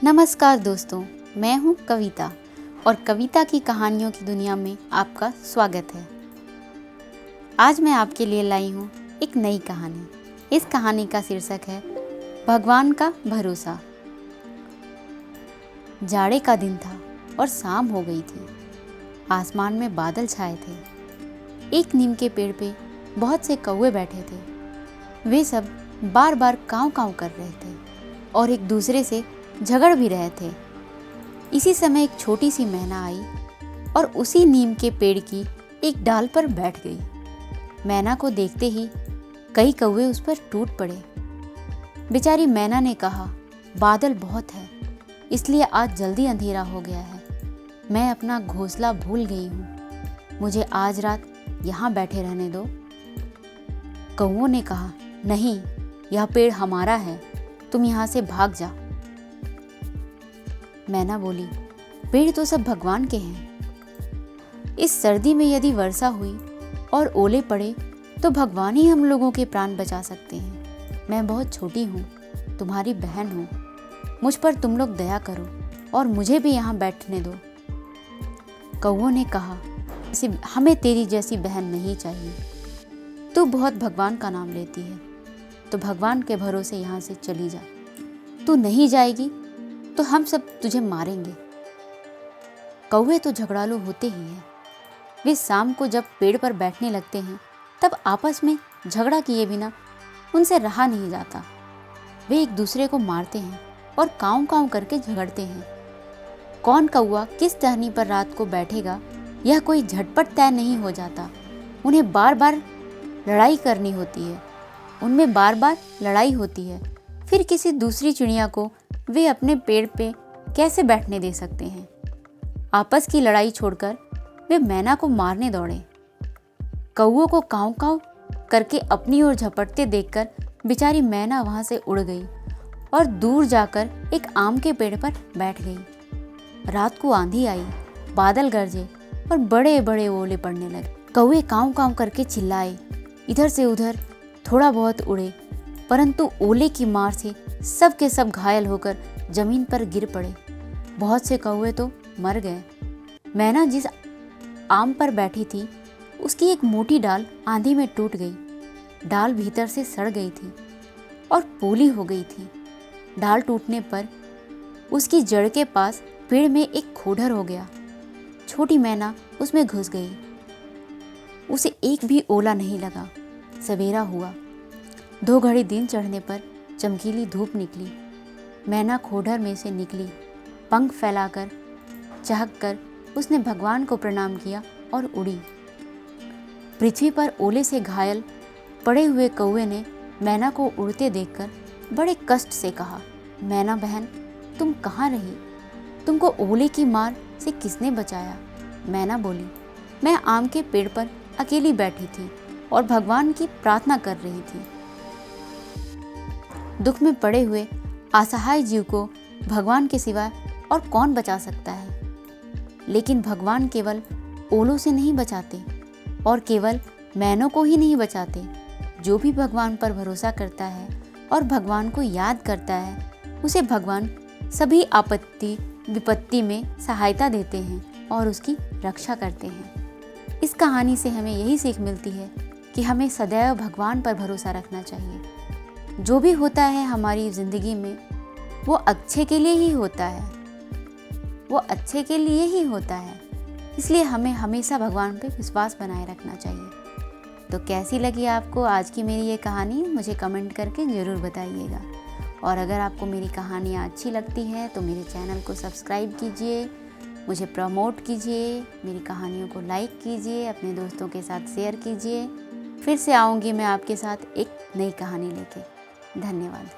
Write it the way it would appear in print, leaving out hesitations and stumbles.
नमस्कार दोस्तों, मैं हूँ कविता और कविता की कहानियों की दुनिया में आपका स्वागत है। आज मैं आपके लिए लाई हूँ एक नई कहानी। इस कहानी का शीर्षक है भगवान का भरोसा। जाड़े का दिन था और शाम हो गई थी। आसमान में बादल छाए थे। एक नीम के पेड़ पे बहुत से कौवे बैठे थे। वे सब बार बार काँव काँव कर रहे थे और एक दूसरे से झगड़ भी रहे थे। इसी समय एक छोटी सी मैना आई और उसी नीम के पेड़ की एक डाल पर बैठ गई। मैना को देखते ही कई कौवे उस पर टूट पड़े। बेचारी मैना ने कहा, बादल बहुत है, इसलिए आज जल्दी अंधेरा हो गया है। मैं अपना घोंसला भूल गई हूँ। मुझे आज रात यहाँ बैठे रहने दो। कौवों ने कहा, नहीं, यह पेड़ हमारा है, तुम यहाँ से भाग जा। मैना बोली, पेड़ तो सब भगवान के हैं। इस सर्दी में यदि वर्षा हुई और ओले पड़े तो भगवान ही हम लोगों के प्राण बचा सकते हैं। मैं बहुत छोटी हूँ, तुम्हारी बहन हूँ, मुझ पर तुम लोग दया करो और मुझे भी यहाँ बैठने दो। कौवों ने कहा, हमें तेरी जैसी बहन नहीं चाहिए। तू बहुत भगवान का नाम लेती है, तो भगवान के भरोसे यहाँ से चली जा। तू नहीं जाएगी तो हम सब तुझे मारेंगे। कौवे तो झगड़ालू होते ही हैं। वे शाम को जब पेड़ पर बैठने लगते हैं तब आपस में झगड़ा किए बिना उनसे रहा नहीं जाता। वे एक दूसरे को मारते हैं और काँव काँव करके झगड़ते हैं। कौन कौवा किस टहनी पर रात को बैठेगा, यह कोई झटपट तय नहीं हो जाता। उन्हें बार बार लड़ाई करनी होती है। उनमें बार बार लड़ाई होती है। फिर किसी दूसरी चिड़िया को वे अपने पेड़ पे कैसे बैठने दे सकते हैं। आपस की लड़ाई छोड़कर वे मैना को मारने दौड़े। कौवों को काँव काँव करके अपनी ओर झपटते देखकर बेचारी मैना वहां से उड़ गई और दूर जाकर एक आम के पेड़ पर बैठ गई। रात को आंधी आई, बादल गरजे और बड़े बड़े ओले पड़ने लगे। कौवे काँव काँव करके चिल्लाए, इधर से उधर थोड़ा बहुत उड़े, परंतु ओले की मार से सब के सब घायल होकर जमीन पर गिर पड़े। बहुत से कौवे तो मर गए। मैना जिस आम पर बैठी थी उसकी एक मोटी डाल आंधी में टूट गई। डाल भीतर से सड़ गई थी और पोली हो गई थी। डाल टूटने पर उसकी जड़ के पास पेड़ में एक खोडर हो गया। छोटी मैना उसमें घुस गई। उसे एक भी ओला नहीं लगा। सवेरा हुआ। 2 घड़ी दिन चढ़ने पर चमकीली धूप निकली। मैना खोडर में से निकली। पंख फैलाकर चहक कर उसने भगवान को प्रणाम किया और उड़ी। पृथ्वी पर ओले से घायल पड़े हुए कौवे ने मैना को उड़ते देखकर बड़े कष्ट से कहा, मैना बहन, तुम कहाँ रही? तुमको ओले की मार से किसने बचाया? मैना बोली, मैं आम के पेड़ पर अकेली बैठी थी और भगवान की प्रार्थना कर रही थी। दुख में पड़े हुए असहाय जीव को भगवान के सिवा और कौन बचा सकता है? लेकिन भगवान केवल ओलों से नहीं बचाते और केवल मैनों को ही नहीं बचाते। जो भी भगवान पर भरोसा करता है और भगवान को याद करता है, उसे भगवान सभी आपत्ति विपत्ति में सहायता देते हैं और उसकी रक्षा करते हैं। इस कहानी से हमें यही सीख मिलती है कि हमें सदैव भगवान पर भरोसा रखना चाहिए। जो भी होता है हमारी ज़िंदगी में वो अच्छे के लिए ही होता है। वो अच्छे के लिए ही होता है। इसलिए हमें हमेशा भगवान पे विश्वास बनाए रखना चाहिए। तो कैसी लगी आपको आज की मेरी ये कहानी, मुझे कमेंट करके ज़रूर बताइएगा। और अगर आपको मेरी कहानियाँ अच्छी लगती है तो मेरे चैनल को सब्सक्राइब कीजिए, मुझे प्रमोट कीजिए, मेरी कहानियों को लाइक कीजिए, अपने दोस्तों के साथ शेयर कीजिए। फिर से आऊँगी मैं आपके साथ एक नई कहानी लेके। धन्यवाद।